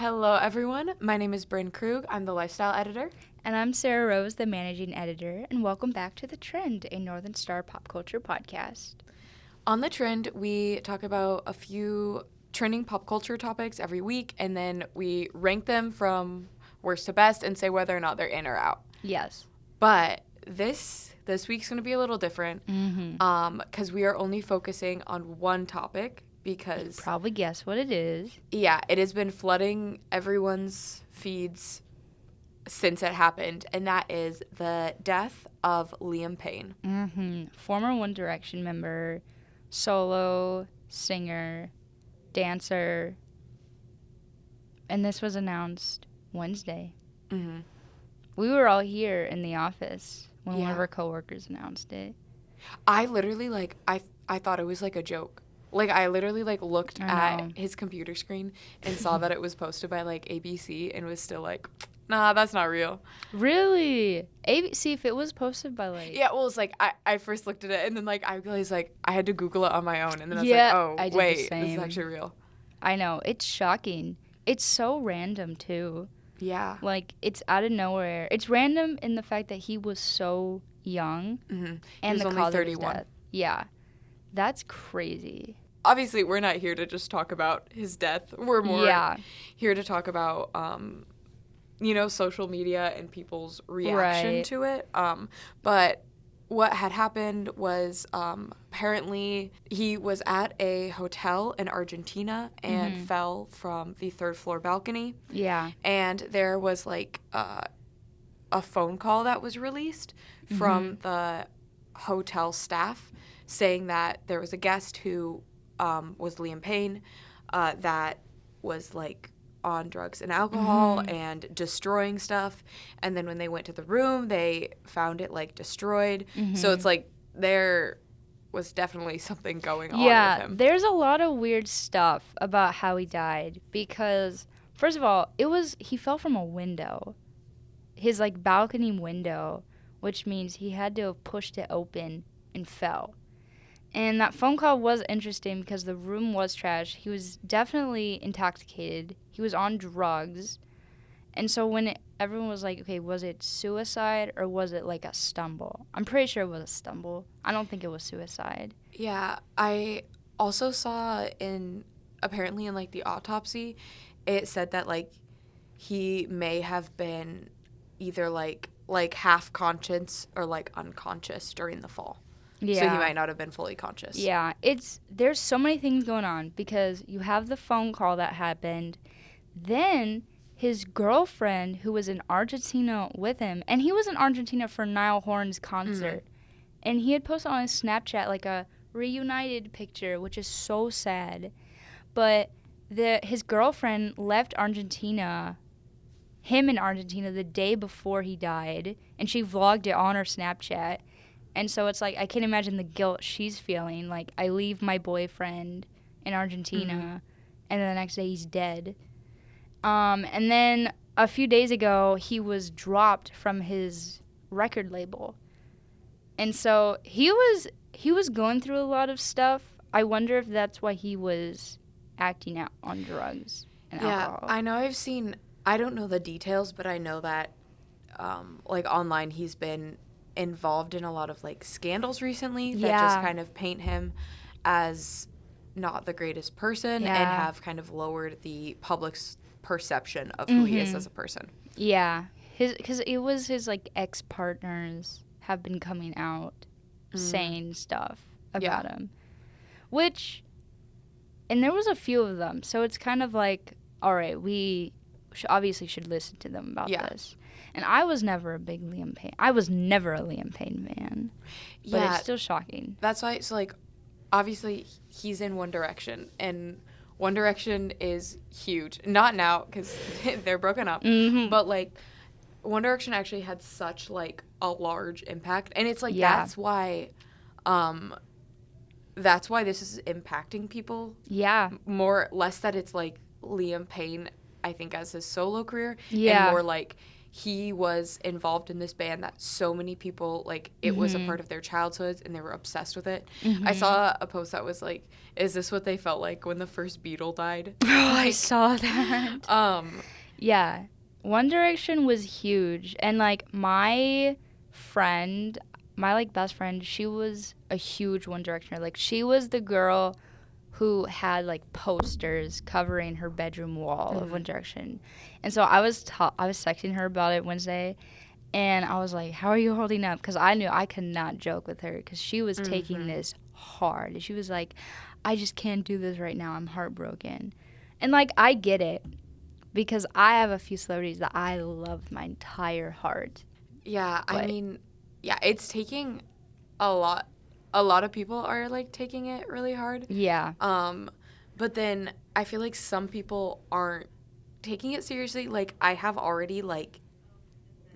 Hello, everyone. My name is Bryn Krug. I'm the lifestyle editor. And I'm Sarah Rose, the managing editor, and welcome back to The Trend, a Northern Star pop culture podcast. On The Trend, we talk about a few trending pop culture topics every week, and then we rank them from worst to best and say whether or not they're in or out. Yes. But this week's going to be a little different because we are only focusing on one topic because... Probably guess what it is. Yeah, it has been flooding everyone's feeds since it happened, and that is the death of Liam Payne. Former One Direction member, solo, singer, dancer, and this was announced Wednesday. We were all here in the office when one of our coworkers announced it. I literally, I thought it was, a joke. I literally, looked at his computer screen and saw that it was posted by, ABC and was still like, nah, that's not real. Really? ABC, if it was posted by, Yeah, well, it's I first looked at it, and then, I realized, I had to Google it on my own, and then I was I did wait, the same. this is actually real. I know. It's shocking. It's so random, too. Yeah. It's out of nowhere. It's random in the fact that he was so young. Mm-hmm. And he was only 31. Yeah. That's crazy. Obviously, we're not here to just talk about his death. We're more here to talk about, social media and people's reaction to it. But what had happened was apparently he was at a hotel in Argentina and fell from the third floor balcony. Yeah. And there was a phone call that was released from the hotel staff saying that there was a guest who was Liam Payne that was on drugs and alcohol and destroying stuff. And then when they went to the room, they found it destroyed. So it's there was definitely something going on with him. Yeah, there's a lot of weird stuff about how he died because, first of all, he fell from a window. His balcony window, which means he had to have pushed it open and fell. And that phone call was interesting because the room was trash. He was definitely intoxicated. He was on drugs. And so when everyone was like, okay, was it suicide or was it a stumble? I'm pretty sure it was a stumble. I don't think it was suicide. Yeah, I also saw apparently in the autopsy, it said that he may have been either half conscious or unconscious during the fall. Yeah. So he might not have been fully conscious. Yeah, there's so many things going on because you have the phone call that happened. Then his girlfriend, who was in Argentina with him, and he was in Argentina for Niall Horan's concert. And he had posted on his Snapchat a reunited picture, which is so sad. But his girlfriend left him in Argentina the day before he died, and she vlogged it on her Snapchat. And so it's I can't imagine the guilt she's feeling. I leave my boyfriend in Argentina, and then the next day he's dead. And then a few days ago, he was dropped from his record label. And so he was going through a lot of stuff. I wonder if that's why he was acting out on drugs and alcohol. Yeah, I know I don't know the details, but I know that, online he's been involved in a lot of scandals recently that just kind of paint him as not the greatest person and have kind of lowered the public's perception of who he is as a person. Yeah, because it was his ex-partners have been coming out saying stuff about him, and there was a few of them, so it's kind of all right, we obviously should listen to them about this. And I was never a big Liam Payne. I was never a Liam Payne fan. But it's still shocking. That's why it's obviously he's in One Direction. And One Direction is huge. Not now, because they're broken up. But One Direction actually had such a large impact. And it's that's why this is impacting people. Yeah. Less that it's Liam Payne, I think, as his solo career. Yeah. And more he was involved in this band that so many people, like, it was a part of their childhoods and they were obsessed with it. I saw a post that was like, is this what they felt like when the first Beatle died? Oh, I saw that. Yeah. One Direction was huge. And, like, my friend, my, like, best friend, she was a huge One Directioner. Like, she was the girl who had, like, posters covering her bedroom wall of One Direction. And so I was texting her about it Wednesday, and I was like, how are you holding up? Because I knew I could not joke with her because she was taking this hard. She was like, I just can't do this right now. I'm heartbroken. And, like, I get it because I have a few celebrities that I love with my entire heart. Yeah, But- I mean, yeah, it's taking a lot. A lot of people are, like, taking it really hard. Yeah. But then I feel like some people aren't taking it seriously. Like, I have already, like,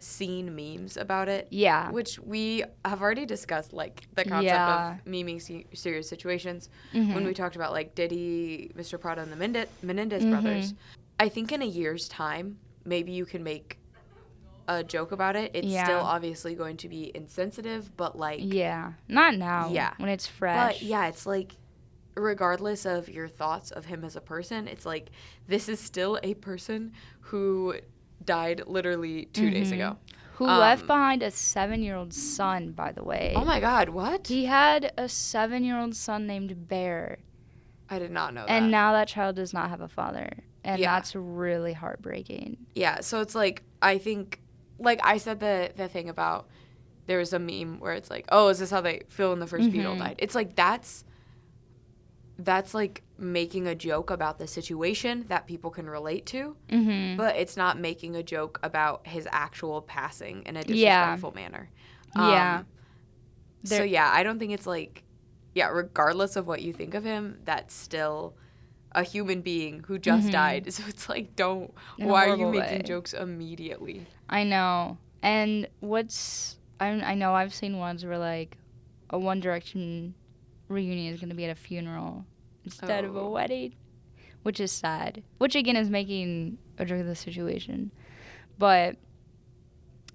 seen memes about it. Yeah. Which we have already discussed, like, the concept of memeing serious situations when we talked about, like, Diddy, Mr. Prada, and the Menendez brothers. I think in a year's time, maybe you can make a joke about it. It's still obviously going to be insensitive, but, like... Yeah. Not now. Yeah. When it's fresh. But, yeah, it's, like, regardless of your thoughts of him as a person, it's, like, this is still a person who died literally 2 days ago. Who left behind a 7-year-old son, by the way. Oh, my God, what? He had a 7-year-old son named Bear. I did not know that. And now that child does not have a father. And Yeah. that's really heartbreaking. Yeah, so it's, like, I think... Like, I said the thing about there was a meme where it's like, oh, is this how they feel when the first Beatle died? It's like that's like making a joke about the situation that people can relate to, but it's not making a joke about his actual passing in a disrespectful manner. So, yeah, I don't think it's like, yeah, regardless of what you think of him, that's still a human being who just died. So it's like, why are you making jokes immediately? I know. And I know I've seen ones where, like, a One Direction reunion is going to be at a funeral instead of a wedding, which is sad. Which, again, is making a joke of the situation. But,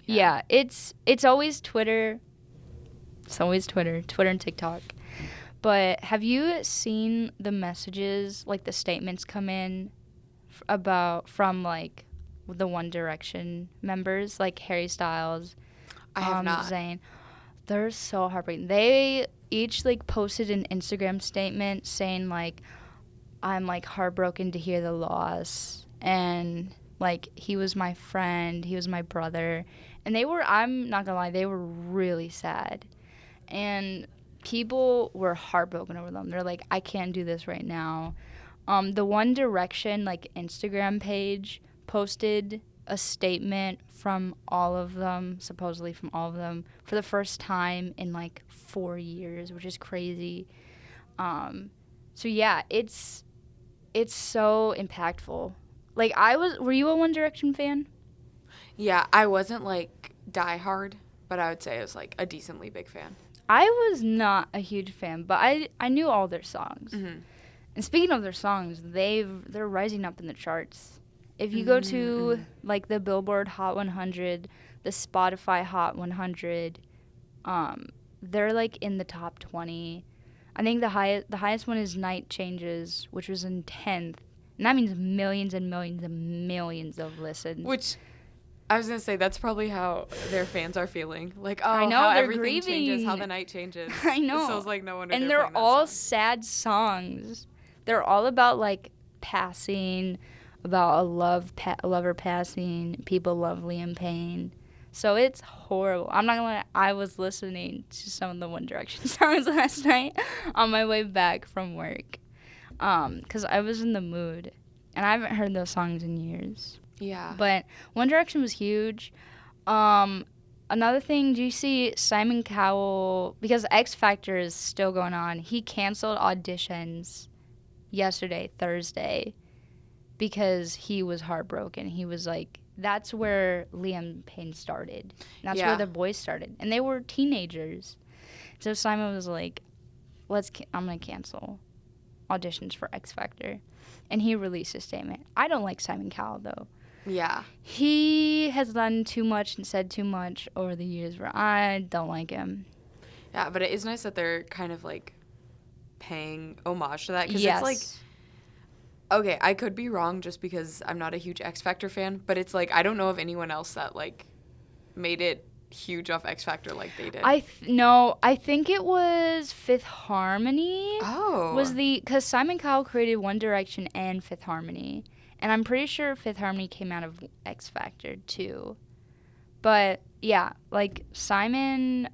yeah, it's always Twitter. It's always Twitter and TikTok. But have you seen the messages, like the statements come in from, like, the One Direction members, like Harry Styles, I have not. Zayn? They're so heartbreaking. They each, like, posted an Instagram statement saying, like, I'm, like, heartbroken to hear the loss. And, like, he was my friend. He was my brother. And I'm not gonna lie, they were really sad. And people were heartbroken over them. They're like, I can't do this right now. The One Direction, like, Instagram page posted a statement from all of them, supposedly from all of them, for the first time in, like, 4 years, which is crazy. So, yeah, it's so impactful. Like, were you a One Direction fan? Yeah, I wasn't, like, diehard, but I would say I was, like, a decently big fan. I was not a huge fan, but I knew all their songs. And speaking of their songs, they're rising up in the charts. If you go to, like, the Billboard Hot 100, the Spotify Hot 100, they're, like, in the top 20. I think the highest one is Night Changes, which was in 10th. And that means millions and millions and millions of listens. Which, I was going to say, that's probably how their fans are feeling. Like, oh, I know, how they're everything grieving. changes, how the night changes. I know. So it's like, no wonder and they're they're playing that all song. sad songs. They're all about, like, passing, about a lover passing. People love Liam Payne. So it's horrible. I'm not going to lie. I was listening to some of the One Direction songs last night on my way back from work. Because I was in the mood. And I haven't heard those songs in years. Yeah. But One Direction was huge. Another thing, do you see Simon Cowell, because X Factor is still going on, he canceled auditions yesterday, Thursday, because he was heartbroken. He was like, that's where Liam Payne started. That's where the boys started. And they were teenagers. So Simon was like, I'm going to cancel auditions for X Factor. And he released a statement. I don't like Simon Cowell, though. Yeah. He has done too much and said too much over the years where I don't like him. Yeah, but it is nice that they're kind of like paying homage to that because it's like, Yes. okay, I could be wrong just because I'm not a huge X Factor fan, but it's like I don't know of anyone else that like made it huge off X Factor like they did. No, I think it was Fifth Harmony. Oh. Because Simon Cowell created One Direction and Fifth Harmony. And I'm pretty sure Fifth Harmony came out of X Factor too. But yeah, like Simon,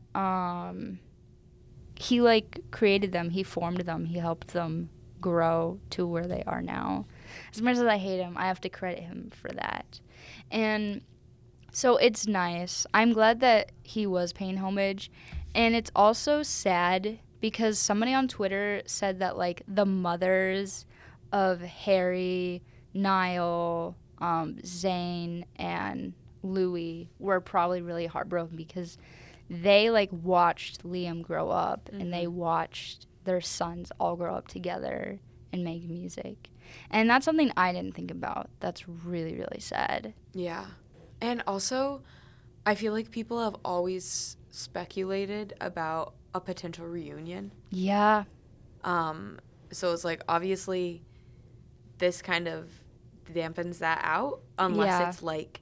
he like created them, he formed them, he helped them grow to where they are now. As much as I hate him, I have to credit him for that. And so it's nice. I'm glad that he was paying homage. And it's also sad because somebody on Twitter said that like the mothers of Harry, Niall, Zayn, and Louis were probably really heartbroken because they like watched Liam grow up and they watched their sons all grow up together and make music. And that's something I didn't think about. That's really, really sad. Yeah. And also, I feel like people have always speculated about a potential reunion. Yeah. So it's like, obviously, this kind of dampens that out unless it's like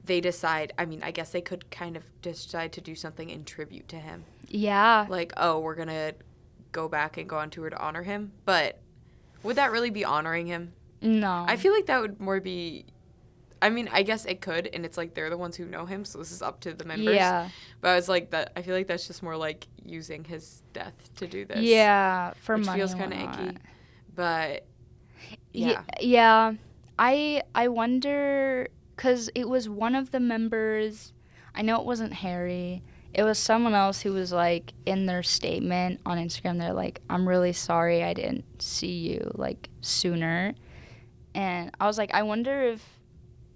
they decide, I mean, I guess they could kind of decide to do something in tribute to him. Yeah. Like, oh, we're going to go back and go on tour to honor him. But would that really be honoring him? No. I feel like that would more be, I mean, I guess it could, and it's like they're the ones who know him, so this is up to the members. Yeah. But I was like, that. I feel like that's just more like using his death to do this. Yeah, for which money. Feels kind of icky. But yeah. Yeah. I wonder, because it was one of the members, I know it wasn't Harry, it was someone else who was like in their statement on Instagram, they're like, I'm really sorry I didn't see you like sooner. And I was like, I wonder if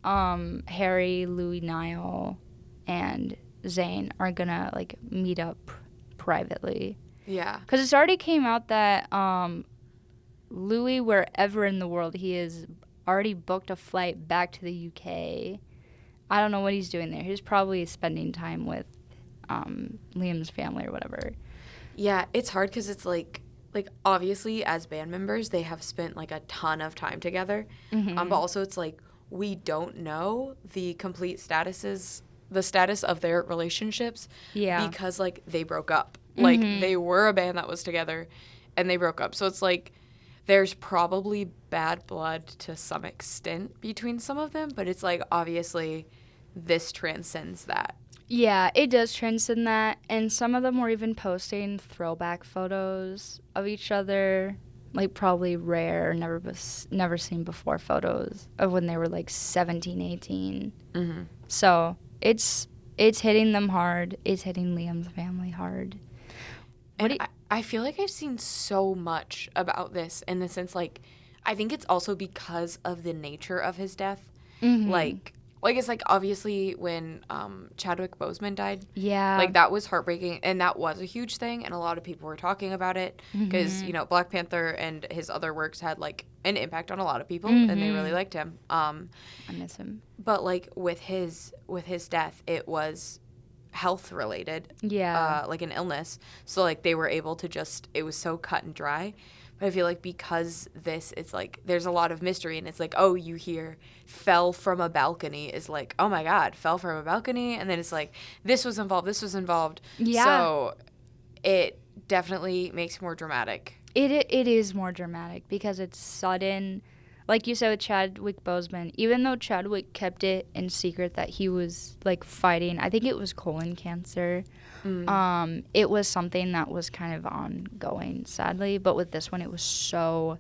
Harry, Louis, Niall, and Zayn are gonna like meet up privately. Yeah. Because it's already came out that Louis, wherever in the world he is, already booked a flight back to the UK. I don't know what he's doing there. He's probably spending time with Liam's family or whatever. Yeah, it's hard because it's like obviously as band members they have spent like a ton of time together, but also it's like we don't know the status of their relationships, because like they broke up. Like they were a band that was together, and they broke up. So it's like there's probably bad blood to some extent between some of them, but it's like obviously this transcends that. Yeah, it does transcend that, and some of them were even posting throwback photos of each other, like probably rare, never seen before photos of when they were like 17, 18. So it's hitting them hard. It's hitting Liam's family hard. And I feel like I've seen so much about this in the sense, like, I think it's also because of the nature of his death. Like it's like obviously when Chadwick Boseman died, like that was heartbreaking, and that was a huge thing, and a lot of people were talking about it because you know Black Panther and his other works had like an impact on a lot of people, and they really liked him. I miss him. But like with his death, it was health related, like an illness. So like they were able to it was so cut and dry. But I feel like because it's like there's a lot of mystery, and it's like, oh, you hear fell from a balcony is like, oh my God, fell from a balcony. And then it's like, this was involved. Yeah. So it definitely makes it more dramatic. It is more dramatic because it's sudden. Like you said with Chadwick Boseman, even though Chadwick kept it in secret that he was like fighting, I think it was colon cancer. It was something that was kind of ongoing, sadly. But with this one, it was so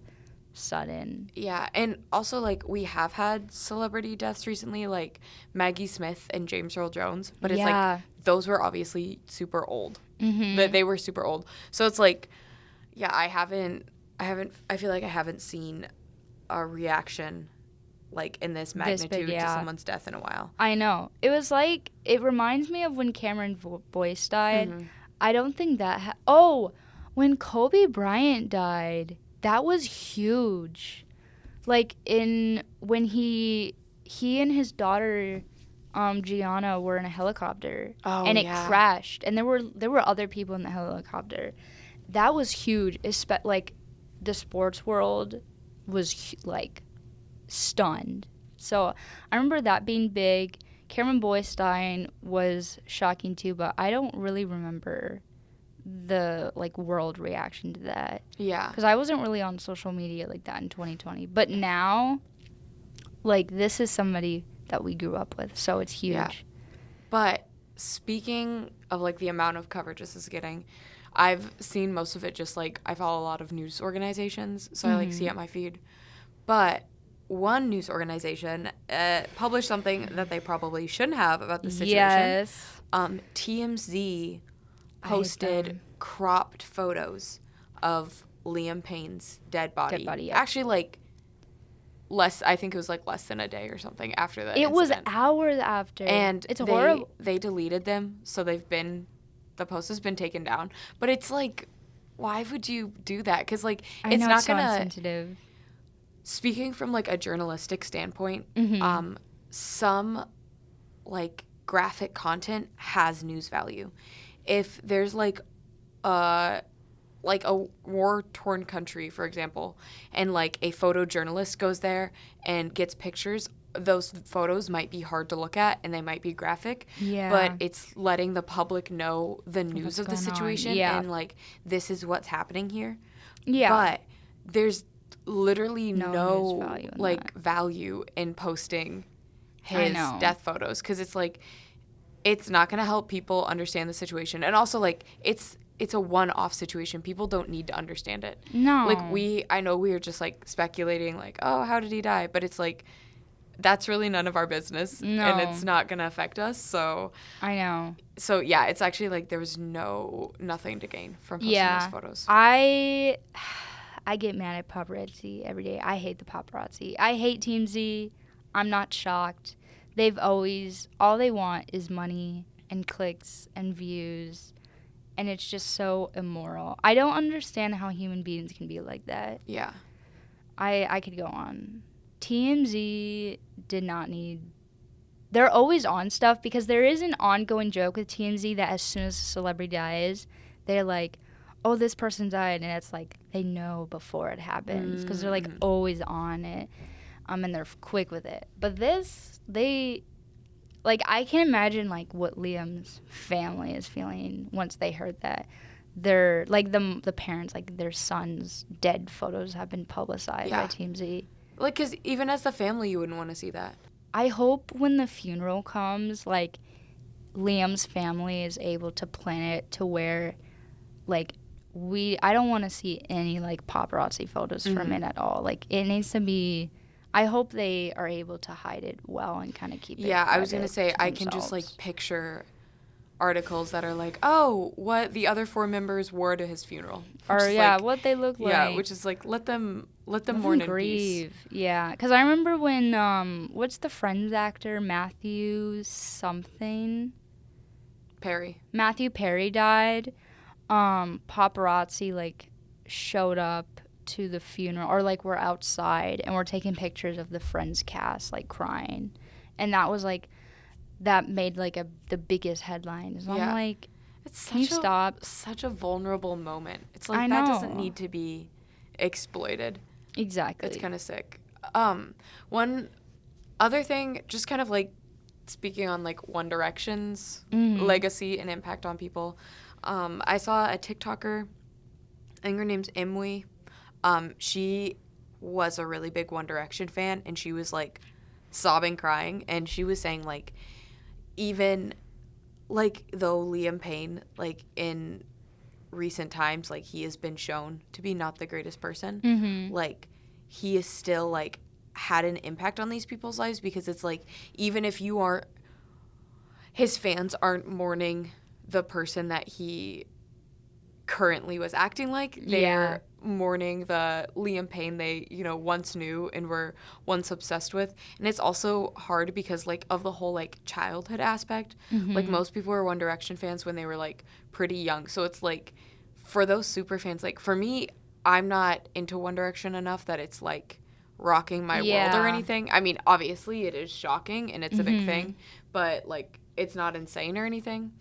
sudden. Yeah, and also like we have had celebrity deaths recently, like Maggie Smith and James Earl Jones. But it's like those were obviously super old. They were super old. So it's like, yeah, I feel like I haven't seen a reaction like in this magnitude to someone's death in a while. I know. It was like, it reminds me of when Cameron Boyce died. I don't think that when Kobe Bryant died, that was huge. Like when he he and his daughter Gianna were in a helicopter, and it yeah. crashed, and there were other people in the helicopter. That was huge. Like, the sports world was like stunned. So I remember that being big. Cameron Boystein was shocking too, but I don't really remember the like world reaction to that. Yeah. Because I wasn't really on social media like that in 2020. But now, like, this is somebody that we grew up with, so it's huge. Yeah. But speaking of like the amount of coverage this is getting, I've seen most of it just like I follow a lot of news organizations, so I like see it on my feed. But one news organization published something that they probably shouldn't have about the situation. Yes. TMZ posted cropped photos of Liam Payne's dead body. Yeah. Actually, like I think it was like less than a day or something after that. It was hours after. And it's horrible. They deleted them, so the post has been taken down. But it's like, why would you do that? Because like it's not so gonna. insensitive. Speaking from like a journalistic standpoint, some like graphic content has news value. If there's like a war-torn country, for example, and like a photojournalist goes there and gets pictures, those photos might be hard to look at and they might be graphic. Yeah. But it's letting the public know the news of the situation and like this is what's happening here. Yeah. But there's literally no value in like value in posting I his know. death photos because it's like it's not going to help people understand the situation, and also like it's a one-off situation. People don't need to understand it. No. Like I know we are just like speculating like, oh, how did he die? But it's like that's really none of our business, No. and it's not going to affect us. So I know. So yeah, it's actually like there was nothing to gain from posting those photos. I get mad at paparazzi every day. I hate the paparazzi. I hate TMZ. I'm not shocked. All they want is money and clicks and views, and it's just so immoral. I don't understand how human beings can be like that. Yeah. I could go on. TMZ did not need... They're always on stuff because there is an ongoing joke with TMZ that as soon as a celebrity dies, they're like, oh, this person died, and it's like they know before it happens because they're like always on it, and they're quick with it. But I can't imagine like what Liam's family is feeling once they heard that they're like the parents, like their son's dead photos have been publicized by TMZ. Like, because even as the family, you wouldn't want to see that. I hope when the funeral comes, like Liam's family is able to plan it to where like I don't want to see any like paparazzi photos from it at all. Like it needs to be. I hope they are able to hide it well and kind of keep it. Yeah, I was gonna say I can just like picture articles that are like, oh, what the other 4 members wore to his funeral, or like, what they look like. Yeah, which is like let them mourn in peace. Yeah, because I remember when what's the Friends actor Matthew Perry died. Paparazzi like showed up to the funeral, or like we're outside and we're taking pictures of the Friends cast like crying, and that made like the biggest headlines. So I'm like, can you stop? Such a vulnerable moment. It's like that doesn't need to be exploited. Exactly. It's kind of sick. One other thing, just kind of like speaking on like One Direction's legacy and impact on people. I saw a TikToker, I think her name's Imwe. She was a really big One Direction fan, and she was like sobbing, crying, and she was saying like, even like though Liam Payne, like in recent times, like he has been shown to be not the greatest person, like he is still like had an impact on these people's lives, because it's like even if you aren't, his fans aren't mourning the person that he currently was acting like, they're mourning the Liam Payne they once knew and were once obsessed with. And it's also hard because like of the whole like childhood aspect, like most people were One Direction fans when they were like pretty young, so it's like for those super fans, like for me, I'm not into One Direction enough that it's like, rocking my world or anything. I mean, obviously it is shocking and it's a big thing, but like it's not insane or anything.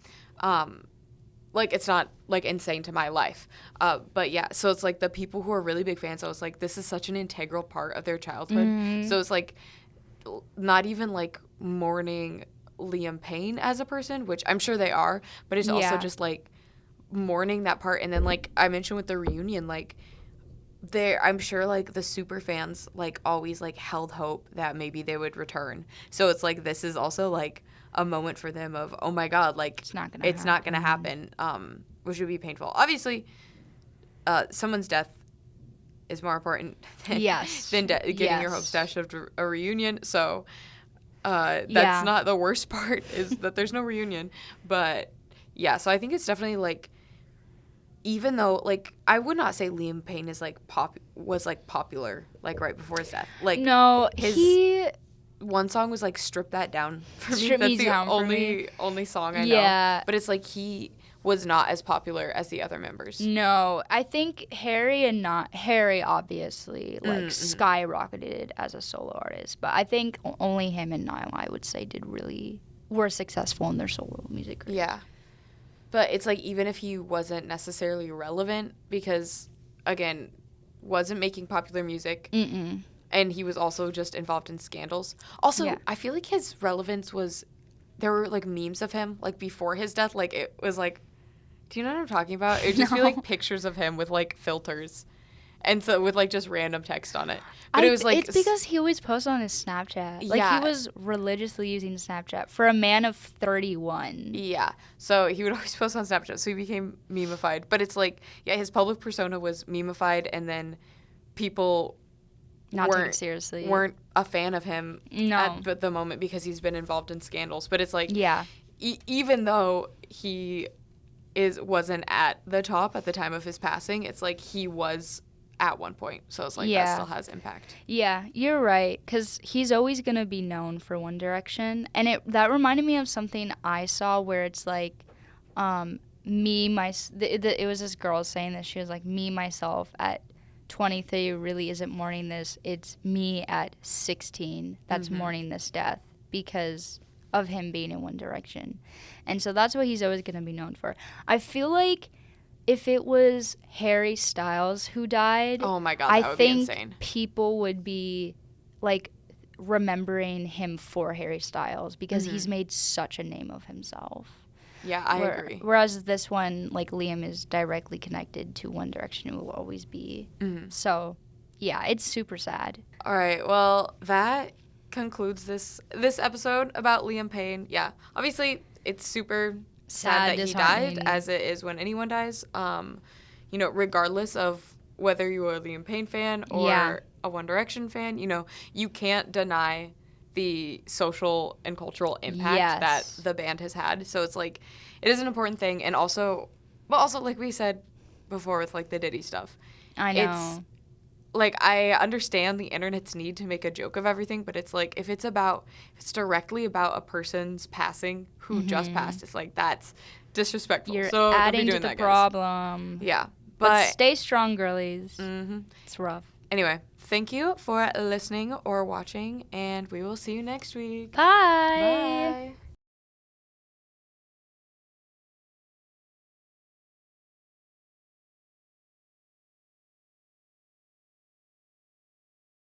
Like it's not like insane to my life. But yeah, so it's like the people who are really big fans, I was like, this is such an integral part of their childhood. So it's like not even like mourning Liam Payne as a person, which I'm sure they are, but it's also just like mourning that part. And then like I mentioned with the reunion, like I'm sure like the super fans like always like held hope that maybe they would return. So it's like this is also like a moment for them of, oh my god, like It's not gonna happen, which would be painful. Obviously, someone's death is more important than, getting your hopes dashed after a reunion. So that's not the worst part, is that there's no reunion. But yeah, so I think it's definitely like, even though like I would not say Liam Payne is like was like popular like right before his death. Like no, his one song was like "Strip That Down" for me. Strip That's Me the Down for me. only song I know. But it's like he was not as popular as the other members. No, I think Harry obviously like skyrocketed as a solo artist, but I think only him and Niall, I would say, were successful in their solo music career. Yeah. But it's like, even if he wasn't necessarily relevant, because again, wasn't making popular music. And he was also just involved in scandals. Also, I feel like his relevance was, there were like memes of him like before his death. Like it was like, do you know what I'm talking about? It would just be like pictures of him with like filters, and so with like just random text on it. But it was like, it's because he always posts on his Snapchat. Like he was religiously using Snapchat for a man of 31. Yeah. So he would always post on Snapchat. So he became memeified. But it's like, yeah, his public persona was memeified, and then people weren't a fan of him at the moment because he's been involved in scandals. But it's like, even though he wasn't at the top at the time of his passing, it's like he was at one point. So it's like that still has impact. Yeah, you're right, because he's always going to be known for One Direction. And that reminded me of something I saw where it's like, it was this girl saying that she was like, me, myself at 23 really isn't mourning this. It's me at 16 that's mourning this death because of him being in One Direction. And so that's what he's always going to be known for. I feel like if it was Harry Styles who died, oh my god, that would be insane. People would be like remembering him for Harry Styles because he's made such a name of himself. Yeah, I agree. Whereas this one, like Liam, is directly connected to One Direction and will always be. So, yeah, it's super sad. All right, well, that concludes this episode about Liam Payne. Yeah, obviously, it's super sad that he died, as it is when anyone dies. You know, regardless of whether you are a Liam Payne fan or a One Direction fan, you know, you can't deny the social and cultural impact that the band has had. So it's like, it is an important thing. And also like we said before with like the Diddy stuff, I know. It's like, I understand the internet's need to make a joke of everything, but it's like, if it's directly about a person's passing who just passed, it's like, that's disrespectful. You're so adding don't be doing to the that, problem. guys. Yeah. But stay strong, girlies. It's rough. Anyway, thank you for listening or watching, and we will see you next week. Bye.